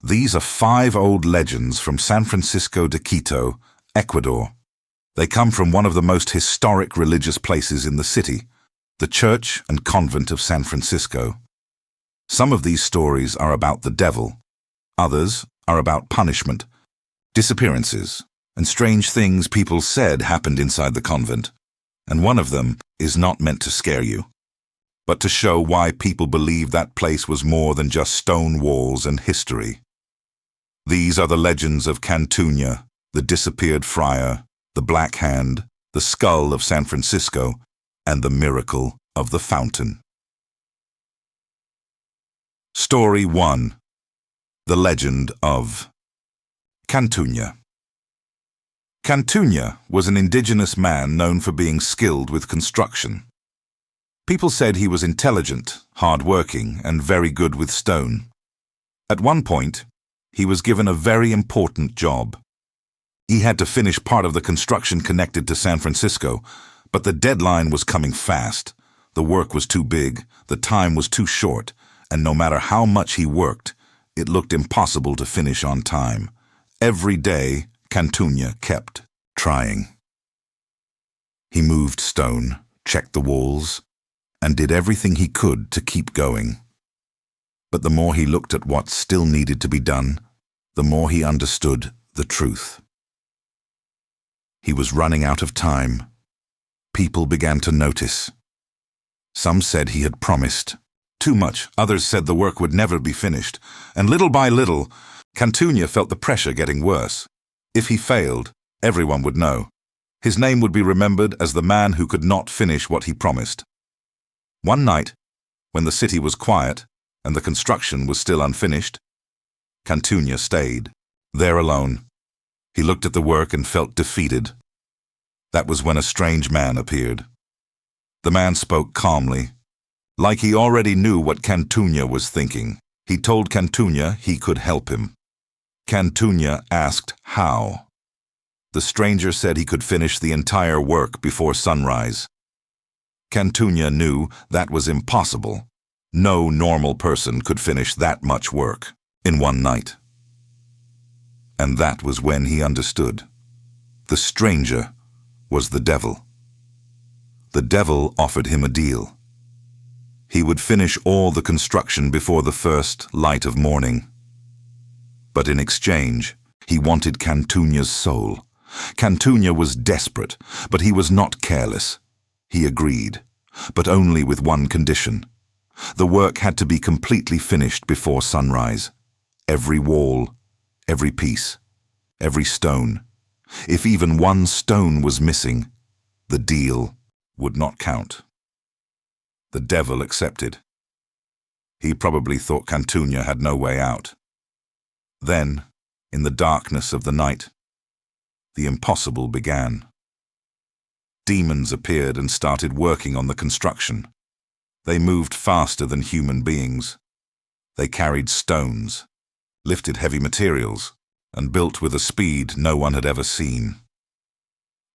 These are 5 old legends from San Francisco de Quito, Ecuador. They come from one of the most historic religious places in the city, the Church and Convent of San Francisco. Some of these stories are about the devil. Others are about punishment, disappearances, and strange things people said happened inside the convent. And one of them is not meant to scare you, but to show why people believe that place was more than just stone walls and history. These are the legends of Cantuña, the Disappeared Friar, the Black Hand, the Skull of San Francisco, and the Miracle of the Fountain. Story 1. The Legend of Cantuña. Cantuña was an indigenous man known for being skilled with construction. People said he was intelligent, hard-working, and very good with stone. At one point, he was given a very important job. He had to finish part of the construction connected to San Francisco, but the deadline was coming fast. The work was too big, the time was too short, and no matter how much he worked, it looked impossible to finish on time. Every day, Cantuña kept trying. He moved stone, checked the walls, and did everything he could to keep going. But the more he looked at what still needed to be done, the more he understood the truth. He was running out of time. People began to notice. Some said he had promised too much, others said the work would never be finished, and little by little, Cantuña felt the pressure getting worse. If he failed, everyone would know. His name would be remembered as the man who could not finish what he promised. One night, when the city was quiet and the construction was still unfinished, Cantuña stayed, there alone. He looked at the work and felt defeated. That was when a strange man appeared. The man spoke calmly, like he already knew what Cantuña was thinking. He told Cantuña he could help him. Cantuña asked how. The stranger said he could finish the entire work before sunrise. Cantuña knew that was impossible. No normal person could finish that much work in one night. And that was when he understood. The stranger was the devil. The devil offered him a deal. He would finish all the construction before the first light of morning. But in exchange, he wanted Cantuña's soul. Cantuña was desperate, but he was not careless. He agreed, but only with one condition. The work had to be completely finished before sunrise. Every wall, every piece, every stone. If even one stone was missing, the deal would not count. The devil accepted. He probably thought Cantuña had no way out. Then, in the darkness of the night, the impossible began. Demons appeared and started working on the construction. They moved faster than human beings. They carried stones, lifted heavy materials, and built with a speed no one had ever seen.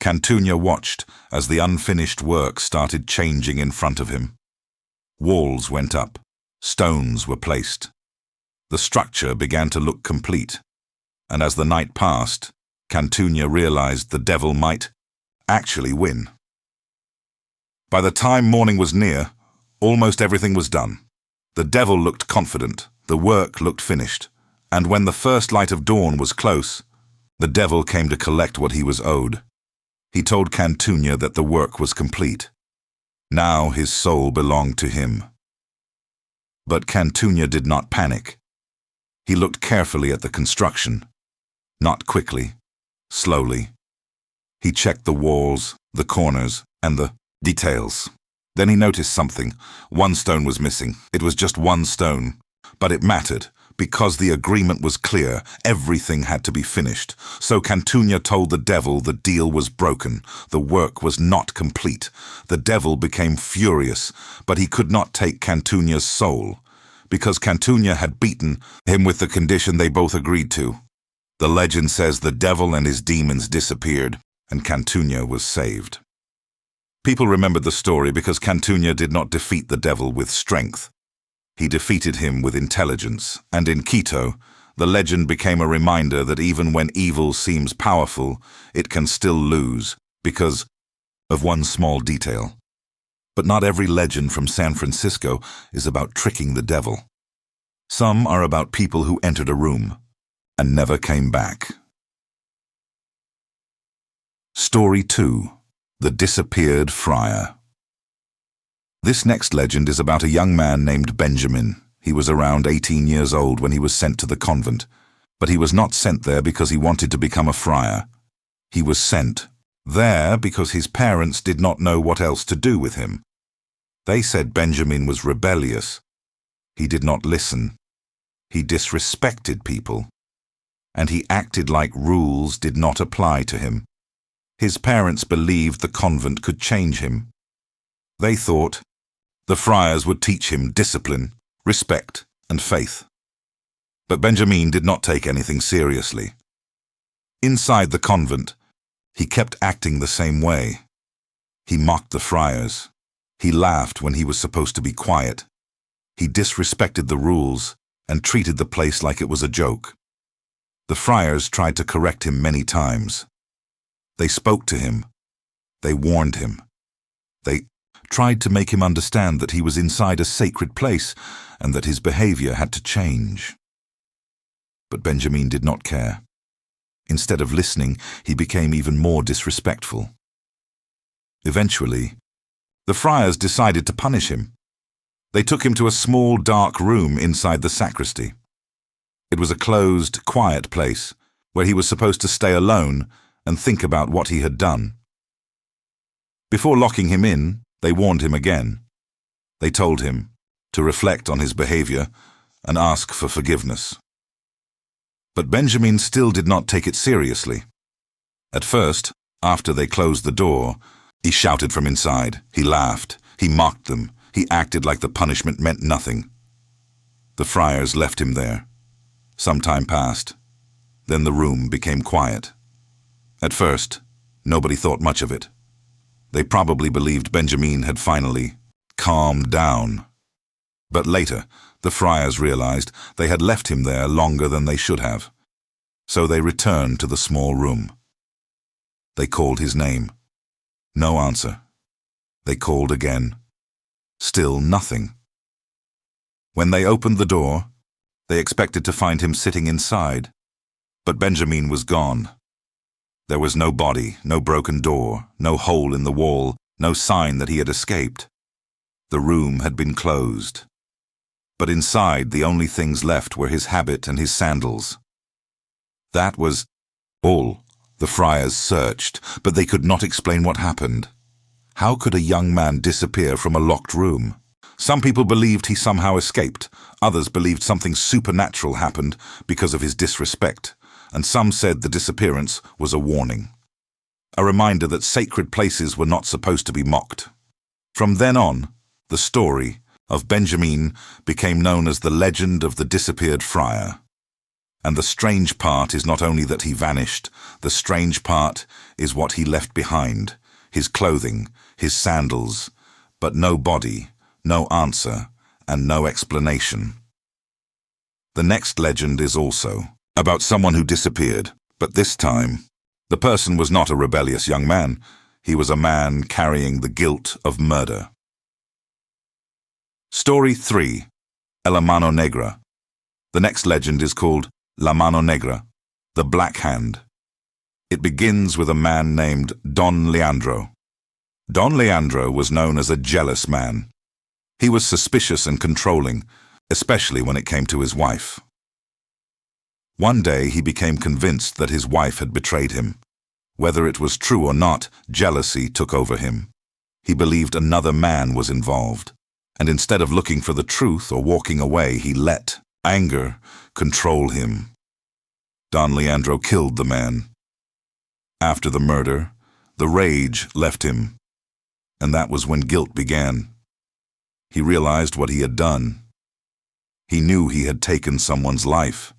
Cantuña watched as the unfinished work started changing in front of him. Walls went up, stones were placed. The structure began to look complete, and as the night passed, Cantuña realized the devil might actually win. By the time morning was near, almost everything was done. The devil looked confident, the work looked finished, and when the first light of dawn was close, the devil came to collect what he was owed. He told Cantuña that the work was complete. Now his soul belonged to him. But Cantuña did not panic. He looked carefully at the construction. Not quickly, slowly. He checked the walls, the corners, and the details. Then he noticed something. One stone was missing. It was just one stone. But it mattered. Because the agreement was clear, everything had to be finished. So Cantuña told the devil the deal was broken. The work was not complete. The devil became furious, but he could not take Cantuña's soul, because Cantuña had beaten him with the condition they both agreed to. The legend says the devil and his demons disappeared, and Cantuña was saved. People remembered the story because Cantuña did not defeat the devil with strength. He defeated him with intelligence, and in Quito, the legend became a reminder that even when evil seems powerful, it can still lose because of one small detail. But not every legend from San Francisco is about tricking the devil. Some are about people who entered a room and never came back. Story 2. The Disappeared Friar. This next legend is about a young man named Benjamin. He was around 18 years old when he was sent to the convent, but he was not sent there because he wanted to become a friar. He was sent there because his parents did not know what else to do with him. They said Benjamin was rebellious. He did not listen. He disrespected people, and he acted like rules did not apply to him. His parents believed the convent could change him. They thought the friars would teach him discipline, respect, and faith. But Benjamin did not take anything seriously. Inside the convent, he kept acting the same way. He mocked the friars. He laughed when he was supposed to be quiet. He disrespected the rules and treated the place like it was a joke. The friars tried to correct him many times. They spoke to him. They warned him. They tried to make him understand that he was inside a sacred place and that his behavior had to change. But Benjamin did not care. Instead of listening, he became even more disrespectful. Eventually, the friars decided to punish him. They took him to a small, dark room inside the sacristy. It was a closed, quiet place where he was supposed to stay alone and think about what he had done. Before locking him in, they warned him again. They told him to reflect on his behavior and ask for forgiveness. But Benjamin still did not take it seriously. At first, after they closed the door, he shouted from inside. He laughed. He mocked them. He acted like the punishment meant nothing. The friars left him there. Some time passed. Then the room became quiet. At first, nobody thought much of it. They probably believed Benjamin had finally calmed down. But later, the friars realized they had left him there longer than they should have. So they returned to the small room. They called his name. No answer. They called again. Still nothing. When they opened the door, they expected to find him sitting inside. But Benjamin was gone. There was no body, no broken door, no hole in the wall, no sign that he had escaped. The room had been closed. But inside, the only things left were his habit and his sandals. That was all. The friars searched, but they could not explain what happened. How could a young man disappear from a locked room? Some people believed he somehow escaped. Others believed something supernatural happened because of his disrespect. And some said the disappearance was a warning. A reminder that sacred places were not supposed to be mocked. From then on, the story of Benjamin became known as the Legend of the Disappeared Friar. And the strange part is not only that he vanished, the strange part is what he left behind, his clothing, his sandals, but no body, no answer, and no explanation. The next legend is also about someone who disappeared, but this time, the person was not a rebellious young man. He was a man carrying the guilt of murder. Story 3. La Mano Negra. The next legend is called La Mano Negra, the Black Hand. It begins with a man named Don Leandro. Don Leandro was known as a jealous man. He was suspicious and controlling, especially when it came to his wife. One day he became convinced that his wife had betrayed him. Whether it was true or not, jealousy took over him. He believed another man was involved, and instead of looking for the truth or walking away, he let anger control him. Don Leandro killed the man. After the murder, the rage left him, and that was when guilt began. He realized what he had done. He knew he had taken someone's life,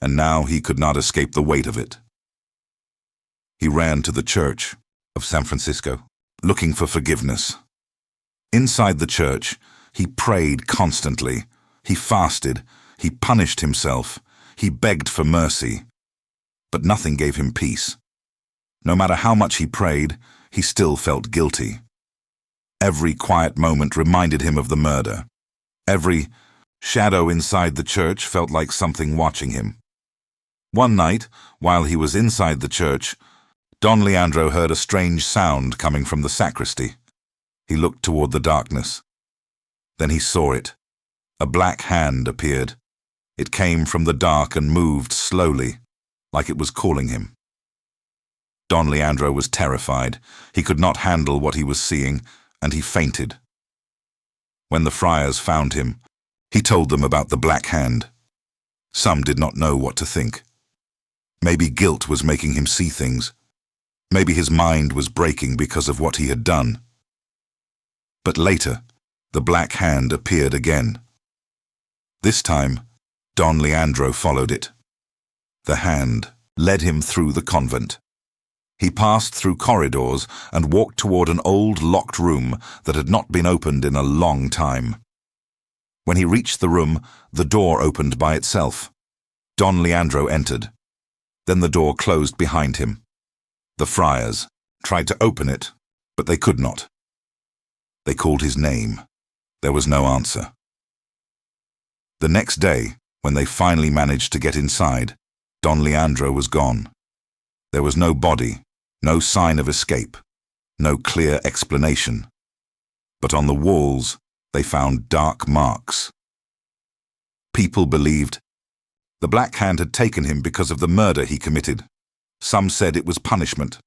and now he could not escape the weight of it. He ran to the church of San Francisco, looking for forgiveness. Inside the church, he prayed constantly. He fasted. He punished himself. He begged for mercy, but nothing gave him peace. No matter how much he prayed, he still felt guilty. Every quiet moment reminded him of the murder. Every shadow inside the church felt like something watching him. One night, while he was inside the church, Don Leandro heard a strange sound coming from the sacristy. He looked toward the darkness. Then he saw it. A black hand appeared. It came from the dark and moved slowly, like it was calling him. Don Leandro was terrified. He could not handle what he was seeing, and he fainted. When the friars found him, he told them about the black hand. Some did not know what to think. Maybe guilt was making him see things. Maybe his mind was breaking because of what he had done. But later, the black hand appeared again. This time, Don Leandro followed it. The hand led him through the convent. He passed through corridors and walked toward an old locked room that had not been opened in a long time. When he reached the room, the door opened by itself. Don Leandro entered. Then the door closed behind him. The friars tried to open it, but they could not. They called his name. There was no answer. The next day, when they finally managed to get inside, Don Leandro was gone. There was no body, no sign of escape, no clear explanation. But on the walls, they found dark marks. People believed the Black Hand had taken him because of the murder he committed. Some said it was punishment.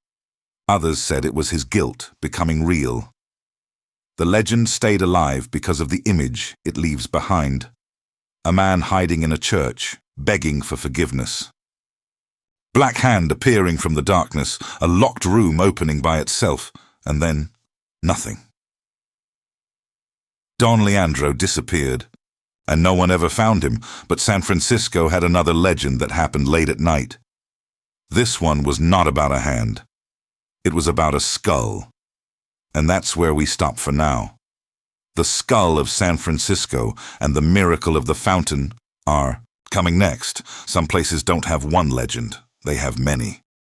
Others said it was his guilt becoming real. The legend stayed alive because of the image it leaves behind. A man hiding in a church, begging for forgiveness. Black Hand appearing from the darkness, a locked room opening by itself, and then nothing. Don Leandro disappeared, and no one ever found him, but San Francisco had another legend that happened late at night. This one was not about a hand. It was about a skull. And that's where we stop for now. The skull of San Francisco and the miracle of the fountain are coming next. Some places don't have one legend, they have many.